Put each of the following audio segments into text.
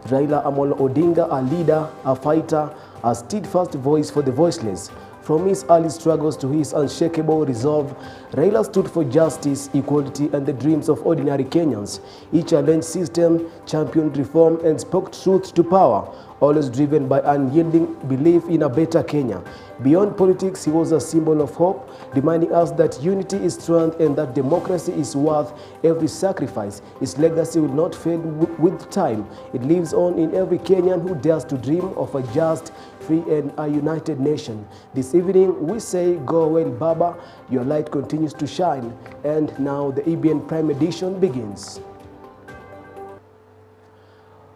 Raila Amolo Odinga, a leader, a fighter, a steadfast voice for the voiceless. From his early struggles to his unshakable resolve, Raila stood for justice, equality, and the dreams of ordinary Kenyans. He challenged system, championed reform, and spoke truth to power, always driven by unyielding belief in a better Kenya. Beyond politics, he was a symbol of hope, reminding us that unity is strength and that democracy is worth every sacrifice. His legacy will not fade with time. It lives on in every Kenyan who dares to dream of a just, free, and a united nation. This evening, we say, go well, Baba, your light continues to shine. And now the EBN Prime Edition begins.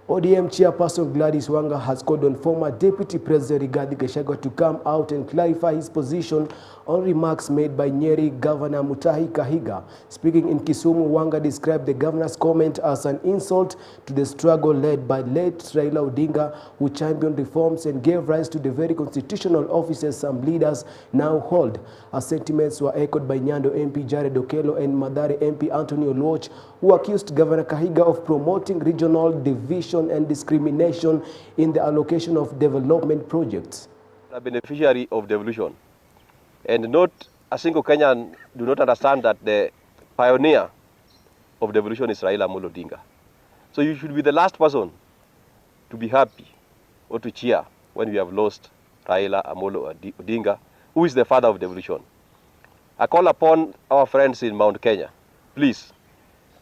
ODM chairperson Gladys Wanga has called on former Deputy President Rigathi Gachagua to come out and clarify his position on remarks made by Nyeri Governor Mutahi Kahiga. Speaking in Kisumu, Wanga described the governor's comment as an insult to the struggle led by late Raila Odinga, who championed reforms and gave rise to the very constitutional offices some leaders now hold. Her sentiments were echoed by Nyando MP Jared Okello and Mathare MP Anthony Oluoch, who accused Governor Kahiga of promoting regional division and discrimination in the allocation of development projects. A beneficiary of devolution, and not a single Kenyan do not understand that the pioneer of devolution is Raila Amolo Odinga. So you should be the last person to be happy or to cheer when we have lost Raila Amolo Odinga, who is the father of devolution. I call upon our friends in Mount Kenya, please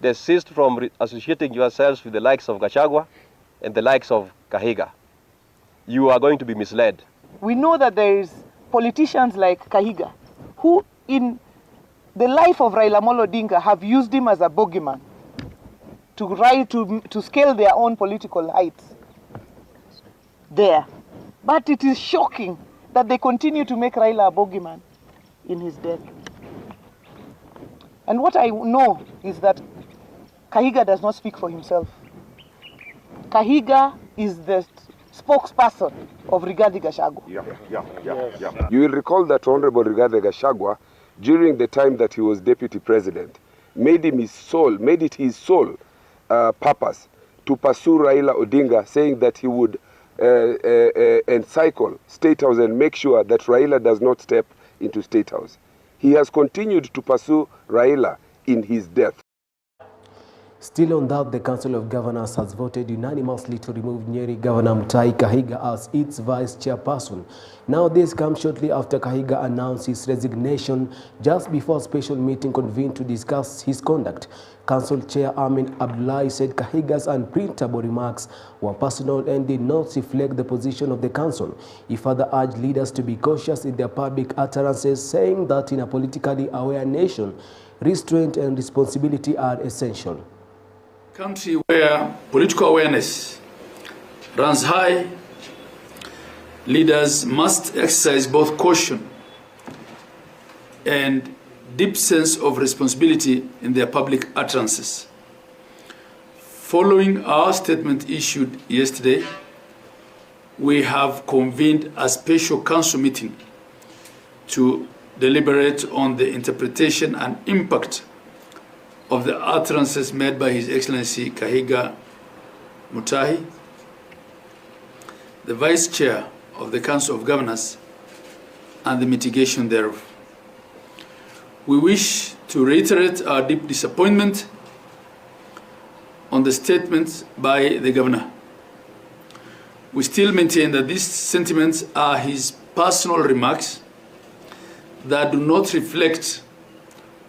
desist from associating yourselves with the likes of Gachagua and the likes of Kahiga. You are going to be misled. We know that there is politicians like Kahiga who in the life of Raila Amolo Odinga have used him as a bogeyman to scale their own political heights there. But it is shocking that they continue to make Raila a bogeyman in his death. And what I know is that Kahiga does not speak for himself. Kahiga is the spokesperson of Rigathi Gachagua. You will recall that Honorable Rigathi Gachagua, during the time that he was deputy president, made it his sole purpose to pursue Raila Odinga, saying that he would encircle State House and make sure that Raila does not step into State House. He has continued to pursue Raila in his death. Still on that, the Council of Governors has voted unanimously to remove Nyeri Governor Mutahi Kahiga as its vice chairperson. Now this comes shortly after Kahiga announced his resignation just before a special meeting convened to discuss his conduct. Council Chair Amin Abdullahi said Kahiga's unprintable remarks were personal and did not reflect the position of the council. He further urged leaders to be cautious in their public utterances, saying that in a politically aware nation, restraint and responsibility are essential. Country where political awareness runs high, leaders must exercise both caution and deep sense of responsibility in their public utterances. Following our statement issued yesterday, we have convened a special council meeting to deliberate on the interpretation and impact of the utterances made by His Excellency Kahiga Mutahi, the Vice Chair of the Council of Governors, and the mitigation thereof. We wish to reiterate our deep disappointment on the statements by the Governor. We still maintain that these sentiments are his personal remarks that do not reflect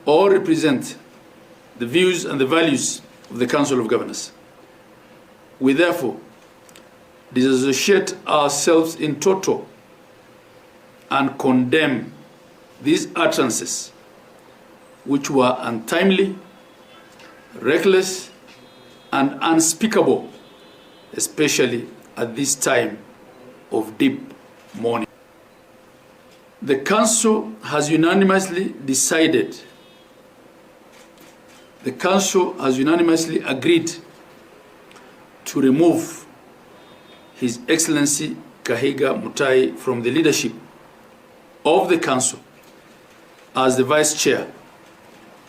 or represent the views and the values of the Council of Governors. We therefore disassociate ourselves in toto and condemn these utterances, which were untimely, reckless, and unspeakable, especially at this time of deep mourning. The Council has unanimously decided, the Council has unanimously agreed to remove His Excellency Kahiga Mutahi from the leadership of the Council as the Vice Chair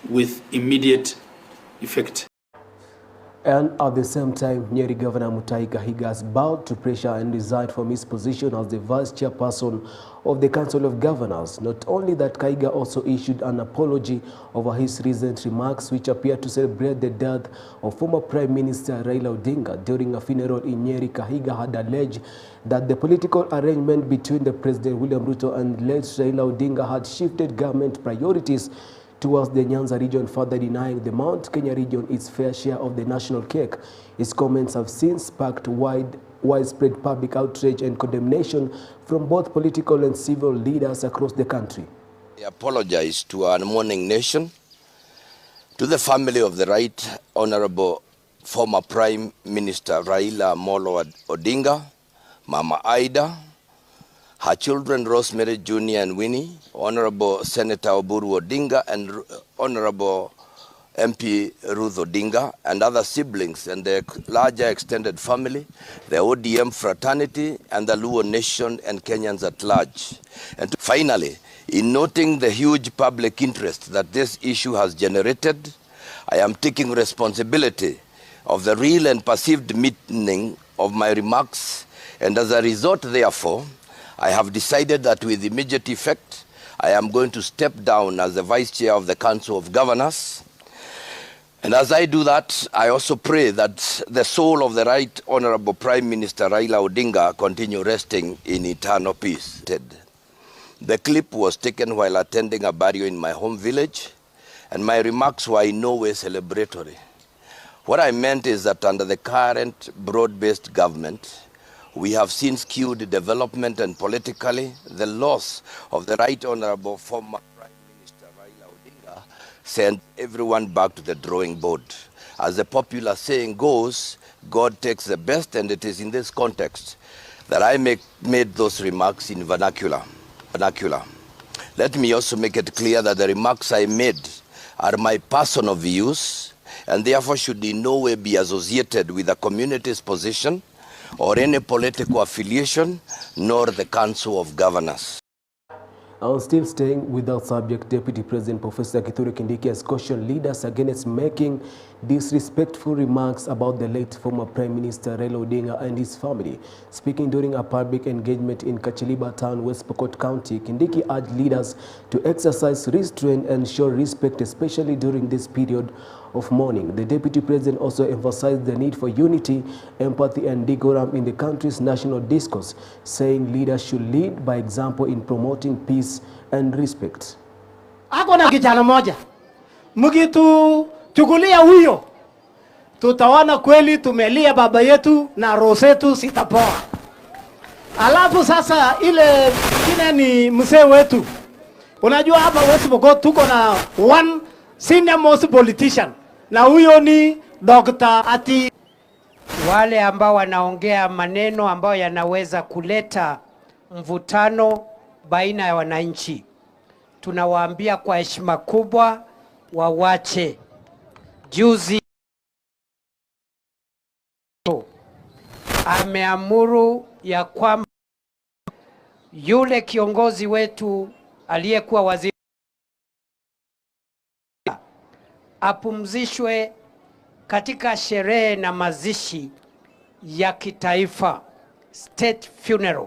with immediate effect. And at the same time, Nyeri Governor Kahiga has bowed to pressure and resigned from his position as the vice chairperson of the Council of Governors. Not only that, Kahiga also issued an apology over his recent remarks, which appear to celebrate the death of former Prime Minister Raila Odinga. During a funeral in Nyeri, Kahiga had alleged that the political arrangement between the President William Ruto and late Raila Odinga had shifted government priorities towards the Nyanza region, further denying the Mount Kenya region its fair share of the national cake. His comments have since sparked widespread public outrage and condemnation from both political and civil leaders across the country. I apologize to our mourning nation, to the family of the Right Honorable former Prime Minister Raila Amolo Odinga, Mama Aida, her children Rosemary Jr. and Winnie, Honorable Senator Oburu Odinga and Honorable MP Ruth Odinga, and other siblings and their larger extended family, the ODM fraternity and the Luo nation and Kenyans at large. And finally, in noting the huge public interest that this issue has generated, I am taking responsibility of the real and perceived meaning of my remarks, and as a result, therefore, I have decided that with immediate effect, I am going to step down as the Vice Chair of the Council of Governors. And as I do that, I also pray that the soul of the Right Honorable Prime Minister Raila Odinga continue resting in eternal peace. The clip was taken while attending a burial in my home village, and my remarks were in no way celebratory. What I meant is that under the current broad-based government, we have seen skewed development, and politically, the loss of the Right Honorable former Prime Minister Raila Odinga sent everyone back to the drawing board. As the popular saying goes, God takes the best, and it is in this context that I made those remarks in vernacular. Let me also make it clear that the remarks I made are my personal views, and therefore should in no way be associated with the community's position or any political affiliation, nor the Council of Governors. Still staying with that subject, Deputy President Professor Kithure Kindiki has cautioned leaders against making disrespectful remarks about the late former Prime Minister Raila Odinga and his family. Speaking during a public engagement in Kachiliba Town, West Pokot County, Kindiki urged leaders to exercise restraint and show respect, especially during this period of mourning. The Deputy President also emphasized the need for unity, empathy, and decorum in the country's national discourse, saying leaders should lead by example in promoting peace and respect. Ako na kijana moja, mkituchukulia huyo, tutaona kweli tumelia baba yetu na roho zetu sitapoa. Alafu sasa ile kine ni mzee wetu. Unajua hapa West Pokot tuko na one senior most politician, na huyo ni Dr. Ati. Wale ambao wanaongea maneno ambayo yanaweza kuleta mvutano baina ya wananchi, tunawaambia kwa heshima kubwa wawache. Juzi ameamuru ya kwamba yule kiongozi wetu aliyekuwa waziri apumzishwe katika sherehe na mazishi ya kitaifa, state funeral,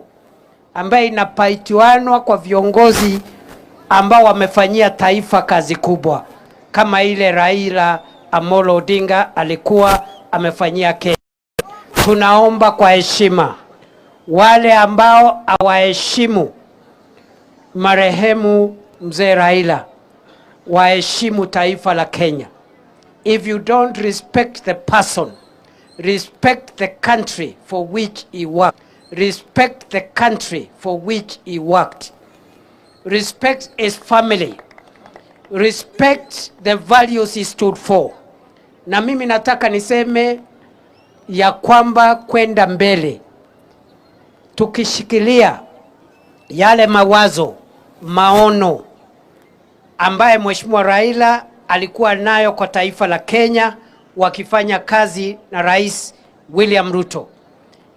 ambaye inapaitiwanwa kwa viongozi ambao wamefanyia taifa kazi kubwa, kama ile Raila Amolo Odinga alikuwa amefanyia Kenya. Tunaomba kwa heshima wale ambao hawaheshimu marehemu mzee Raila, waheshimu taifa la Kenya. If you don't respect the person, respect the country for which he worked. Respect the country for which he worked. Respect his family. Respect the values he stood for. Na mimi nataka niseme ya kwamba kwenda mbele, tukishikilia yale mawazo, maono ambaye Mheshimiwa Raila alikuwa nayo kwa taifa la Kenya, wakifanya kazi na Rais William Ruto,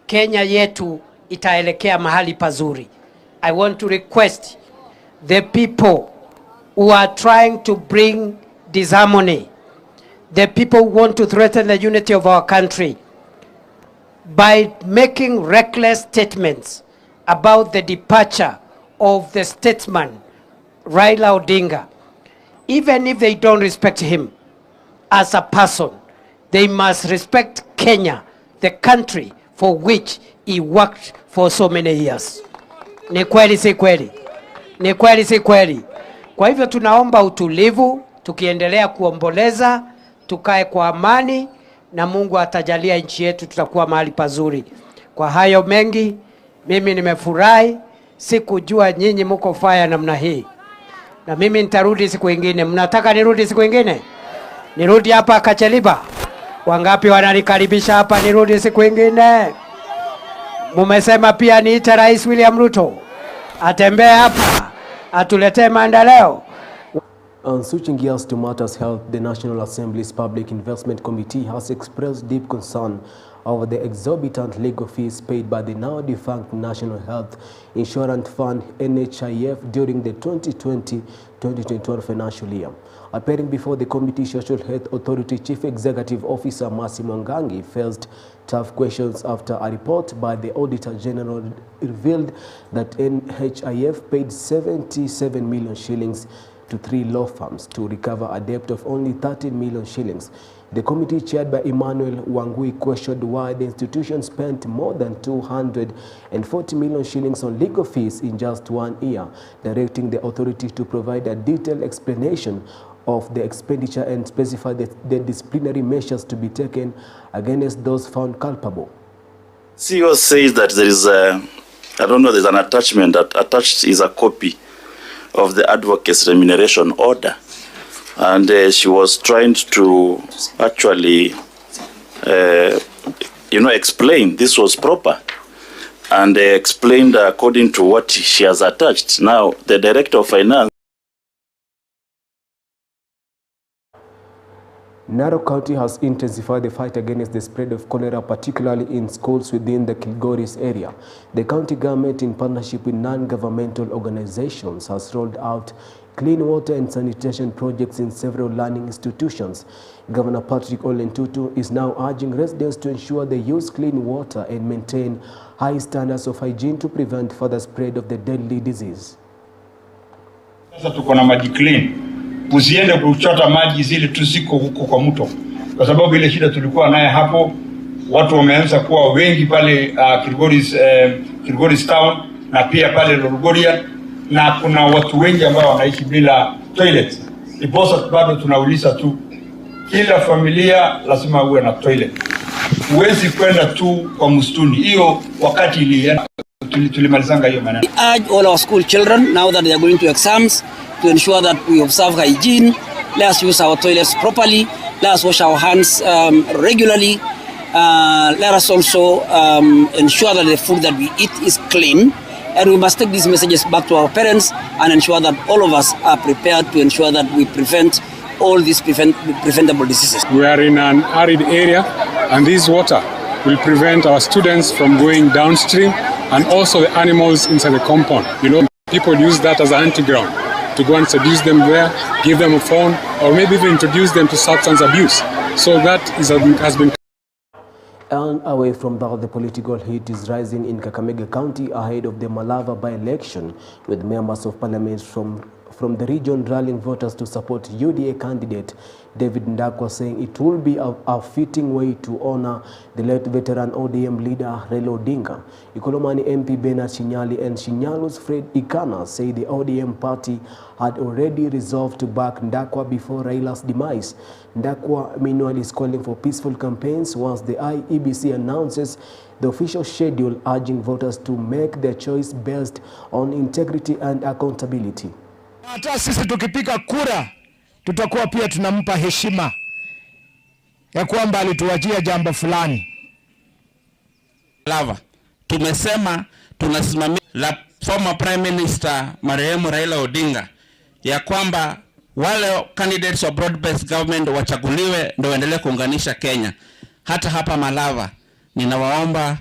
Kenya yetu itaelekea mahali pazuri. I want to request the people who are trying to bring disharmony, the people who want to threaten the unity of our country by making reckless statements about the departure of the statesman Raila Odinga. Even if they don't respect him as a person, they must respect Kenya, the country for which he worked for so many years. Ni kweli si kweli? Ni kweli si kweli? Kwa hivyo tunaomba utulivu, tukiendelea kuomboleza, tukae kwa amani na Mungu atajalia nchi yetu tutakuwa mahali pazuri. Kwa hayo mengi, mimi nimefurahi, sikujua nyinyi mko faya namna hii. Na mimi nitarudi siku nyingine. Mnataka nirudi siku nyingine? Nirudi hapa Kacheliba? Wangapi wananikaribisha hapa nirudi siku nyingine? Mumesema pia niite Rais William Ruto atembee hapa atuletee maendeleo. Switching gears to matters health, the National Assembly's Public Investment Committee has expressed deep concern over the exorbitant legal fees paid by the now-defunct National Health Insurance Fund (NHIF) during the 2020-2021 financial year. Appearing before the committee, Social Health Authority Chief Executive Officer Massimo Ngangi faced tough questions after a report by the Auditor General revealed that NHIF paid 77 million shillings to 3 law firms to recover a debt of only 13 million shillings. The committee, chaired by Emmanuel Wangui, questioned why the institution spent more than 240 million shillings on legal fees in just 1 year, directing the authority to provide a detailed explanation of the expenditure and specify the disciplinary measures to be taken against those found culpable. CEO says that there is a, I don't know, there's an attachment, that attached is a copy of the advocate's remuneration order. And she was trying to actually, explain this was proper. And explained according to what she has attached. Now, the Director of Finance. Narok County has intensified the fight against the spread of cholera, particularly in schools within the Kilgoris area. The county government, in partnership with non-governmental organizations, has rolled out clean water and sanitation projects in several learning institutions. Governor Patrick Ole Ntutu is now urging residents to ensure they use clean water and maintain high standards of hygiene to prevent further spread of the deadly disease. Sasa tuko na maji clean. Usiende kuchota maji zile tu ziko huko kwa mto. Kwa sababu ile shida tulikuwa naye hapo, watu wameanza kuwa wengi pale Kilgoris town na pia pale Lolgoria, na kuna watu wengi ambao wanaishi bila toilet. Iposa bado tunauliza tu, kila familia lazima uwe na toilet. Huwezi kwenda tu kwa msituni. Hiyo wakati tulimalizanga hiyo maneno. We urge all our school children, now that they are going to exams, to ensure that we observe hygiene. Let us use our toilets properly. Let us wash our hands regularly. Let us also ensure that the food that we eat is clean. And we must take these messages back to our parents and ensure that all of us are prepared to ensure that we prevent all these preventable diseases. We are in an arid area, and this water will prevent our students from going downstream and also the animals inside the compound. People use that as an anti-ground to go and seduce them there, give them a phone, or maybe even introduce them to substance abuse. So that has been. And away from that, the political heat is rising in Kakamega County ahead of the Malava by-election, with members of parliament from the region rallying voters to support UDA candidate David Ndakwa, saying it will be a fitting way to honor the late veteran ODM leader Raila Odinga. Ikolomani MP Bernard Shinyali and Shinyalu's Fred Ikana say the ODM party had already resolved to back Ndakwa before Raila's demise. Ndakwa, meanwhile, is calling for peaceful campaigns once the IEBC announces the official schedule, urging voters to make their choice based on integrity and accountability. Hata sisi tukipiga kura tutakuwa pia tunampa heshima ya kwamba alituwajia jambo fulani. Lava tumesema tunasimamia la former prime minister marehemu Raila Odinga ya kwamba wale candidates wa broad based government wachaguliwe ndio waendelee kuunganisha Kenya. Hata hapa Malava ninawaomba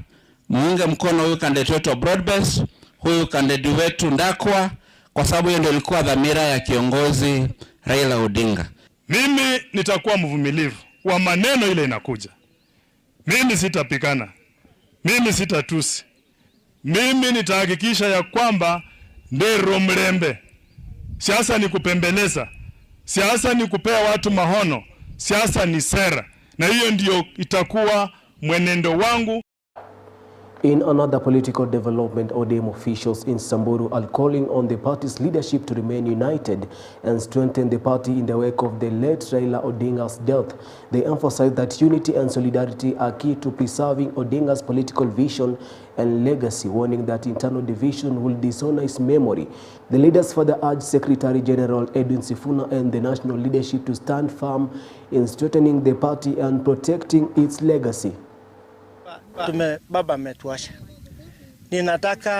muunge mkono huyu candidate wetu wa broad based, huyu candidate wetu Ndakwa, kwa sababu hiyo ndio ilikuwa dhamira ya kiongozi Raila Odinga. Mimi nitakuwa mvumilivu wa maneno ile inakuja. Mimi sitapikana. Mimi sitatusi. Mimi nitahakikisha ya kwamba ndero mlembe. Siasa ni kupembeleza. Siasa ni kupea watu mahono. Siasa ni sera. Na hiyo ndio itakuwa mwenendo wangu. In another political development, ODM officials in Samburu are calling on the party's leadership to remain united and strengthen the party in the wake of the late Raila Odinga's death. They emphasize that unity and solidarity are key to preserving Odinga's political vision and legacy, warning that internal division will dishonor his memory. The leaders further urged Secretary General Edwin Sifuna and the national leadership to stand firm in strengthening the party and protecting its legacy. Baba ametuasha.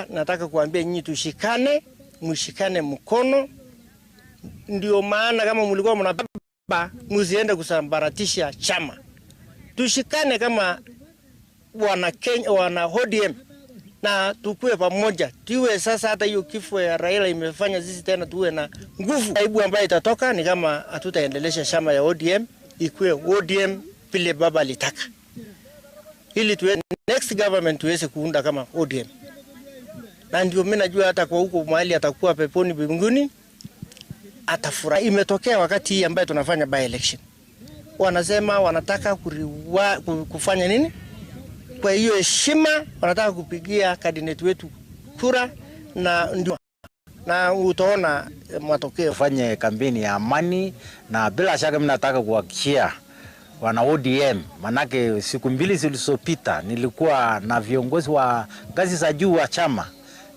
Nataka kuambia nyinyi tushikane, mshikane mkono. Ndio maana kama mlikuwa mnababa msiende kusambaratisha chama. Tushikane kama wana Kenya, wana ODM na tukue pamoja. Tuwe sasa hata hiyo kifo ya Raila imefanya sisi tena tuwe na nguvu. Aibu ambayo itatoka ni kama hatutaendelesha chama ya ODM, ikue ODM vile baba alitaka. Ili tuwe next government tuweze kuunda kama ODM. Na ndio mimi najua hata kwa huko mahali atakuwa peponi mbinguni atafurahi. Imetokea wakati hii ambaye tunafanya by election. Wanasema wanataka kufanya nini? Kwa hiyo heshima wanataka kupigia candidate wetu kura na utaona matokeo. Fanye kampeni ya amani na bila shaka mimi nataka kuhakikishia wana ODM, manake siku mbili zilizopita nilikuwa na viongozi wa ngazi za juu wa chama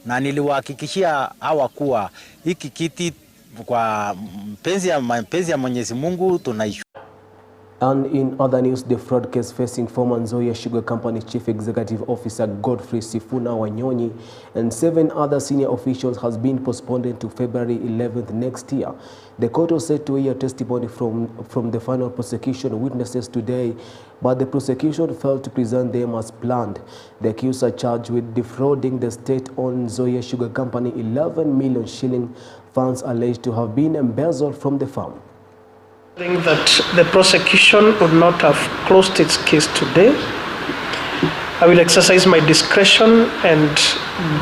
na niliwahakikishia hawa kuwa hiki kiti kwa mpenzi ya Mwenyezi Mungu tunaishi. And in other news, the fraud case facing former Nzoia Sugar Company Chief Executive Officer Godfrey Sifuna Wanyonyi and 7 other senior officials has been postponed to February 11th next year. The court was set to hear testimony from the final prosecution witnesses today, but the prosecution failed to present them as planned. The accused are charged with defrauding the state-owned Nzoia Sugar Company 11 million shilling funds alleged to have been embezzled from the firm. I think that the prosecution would not have closed its case today. I will exercise my discretion and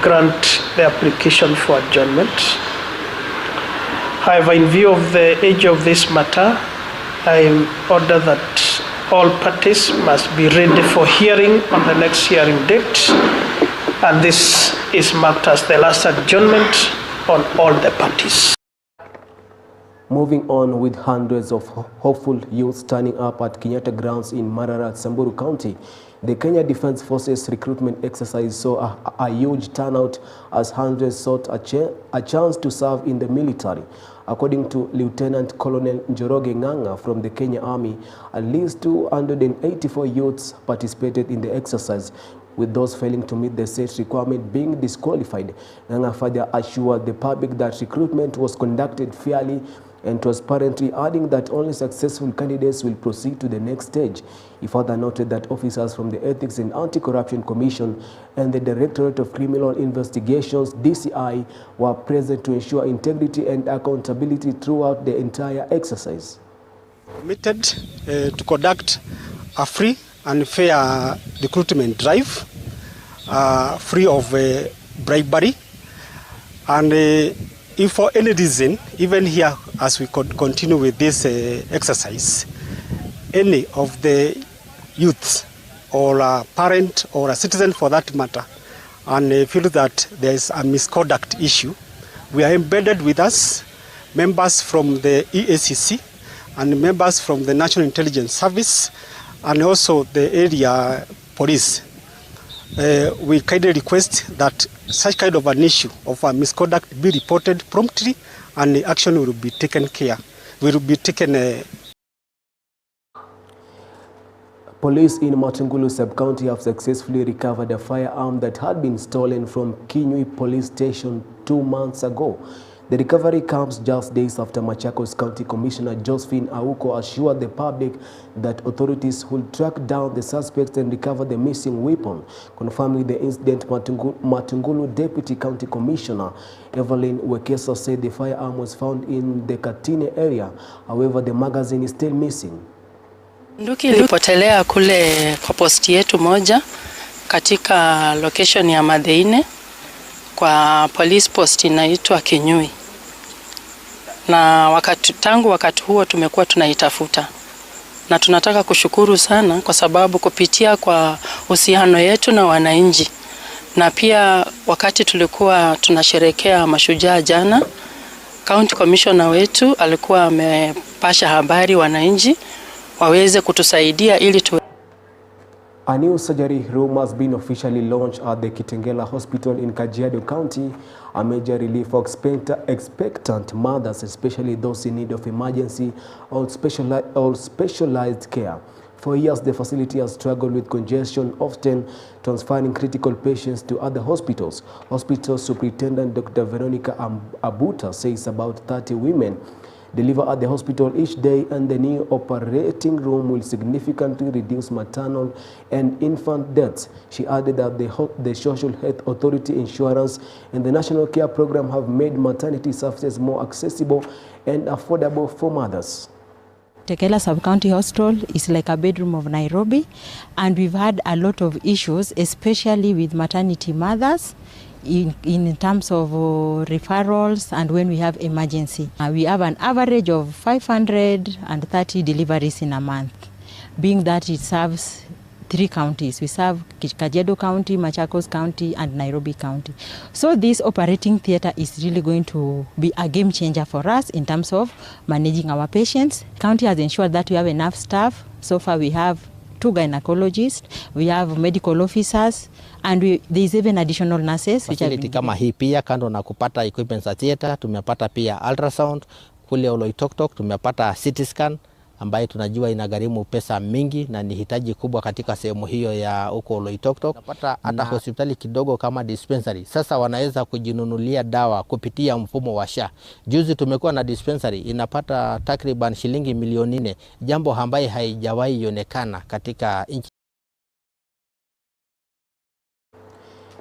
grant the application for adjournment. However, in view of the age of this matter, I order that all parties must be ready for hearing on the next hearing date, and this is marked as the last adjournment on all the parties. Moving on, with hundreds of hopeful youths turning up at Kenyatta grounds in Marara, Samburu County, the Kenya Defence Forces recruitment exercise saw a huge turnout as hundreds sought a chance to serve in the military. According to Lieutenant Colonel Njoroge Nganga from the Kenya Army, at least 284 youths participated in the exercise, with those failing to meet the set requirement being disqualified. Nganga further assured the public that recruitment was conducted fairly and transparently, adding that only successful candidates will proceed to the next stage. He further noted that officers from the Ethics and Anti-Corruption Commission and the Directorate of Criminal Investigations, DCI, were present to ensure integrity and accountability throughout the entire exercise. Committed to conduct a free and fair recruitment drive, free of bribery, and if for any reason, even here as we continue with this exercise, any of the youth or a parent or a citizen for that matter, and feel that there is a misconduct issue, we are embedded with us, members from the EACC and members from the National Intelligence Service and also the area police. We kindly request that such kind of an issue of a misconduct be reported promptly and the action will be taken care. Police in Matungulu sub-county have successfully recovered a firearm that had been stolen from Kinyui police station 2 months ago. The recovery comes just days after Machakos County Commissioner Josephine Auko assured the public that authorities will track down the suspects and recover the missing weapon. Confirming the incident, Matungulu Deputy County Commissioner Evelyn Wekesa said the firearm was found in the Katine area. However, the magazine is still missing. Bunduki ilipotelea kule kwa posti yetu moja katika location ya Madeine kwa police post inaitwa Kinyui. Na tangu wakati huo tumekuwa tunaitafuta. Na tunataka kushukuru sana kwa sababu kupitia kwa uhusiano yetu na wananchi. Na pia wakati tulikuwa tunasherehekea mashujaa jana, County Commissioner wetu alikuwa amepasha habari wananchi waweze kutusaidia ili tu. A new surgery room has been officially launched at the Kitengela Hospital in Kajiado County, a major relief for expectant mothers, especially those in need of emergency or specialized care. For years, the facility has struggled with congestion, often transferring critical patients to other hospitals. Hospital Superintendent Dr. Veronica Abuta says about 30 women deliver at the hospital each day, and the new operating room will significantly reduce maternal and infant deaths. She added that the Social Health Authority Insurance and the National Care Program have made maternity services more accessible and affordable for mothers. Tekela Sub-County Hospital is like a bedroom of Nairobi, and we've had a lot of issues, especially with maternity mothers, in terms of referrals and when we have emergency. We have an average of 530 deliveries in a month, being that it serves 3 counties. We serve Kajiado County, Machakos County, and Nairobi County. So this operating theater is really going to be a game changer for us in terms of managing our patients. County has ensured that we have enough staff. So far we have 2 gynecologists, we have medical officers, and there is even additional nurses. Facility kama hii pia kando na kupata equipment za theater, tumepata pia ultrasound kule Oloitoktok, tumepata CT scan ambayo tunajua inagharimu pesa mingi na ni hitaji kubwa katika sehemu hiyo ya uko Oloitoktok. Tunapata hata hospitali kidogo kama dispensary. Sasa wanaweza kujinunulia dawa kupitia mfumo wa SHA. Juzi tumekuwa na dispensary inapata takriban shilingi milioni 4, jambo ambaye haijawahi ionekana katika nchi.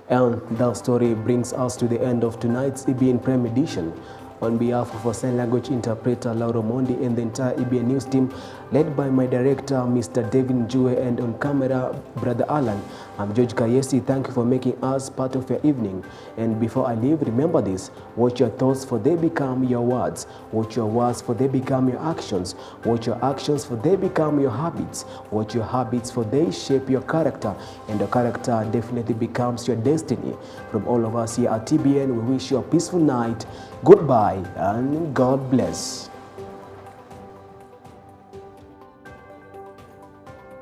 And that story brings us to the end of tonight's EBN Prime Edition. On behalf of our sign language interpreter Lauro Mondi and the entire EBN News team, led by my director Mr. David Njue, and on camera Brother Alan, I'm George Kayesi. Thank you for making us part of your evening. And before I leave, remember this: watch your thoughts, for they become your words. Watch your words, for they become your actions. Watch your actions, for they become your habits. Watch your habits, for they shape your character, and your character definitely becomes your destiny. From all of us here at TBN, we wish you a peaceful night. Goodbye and God bless.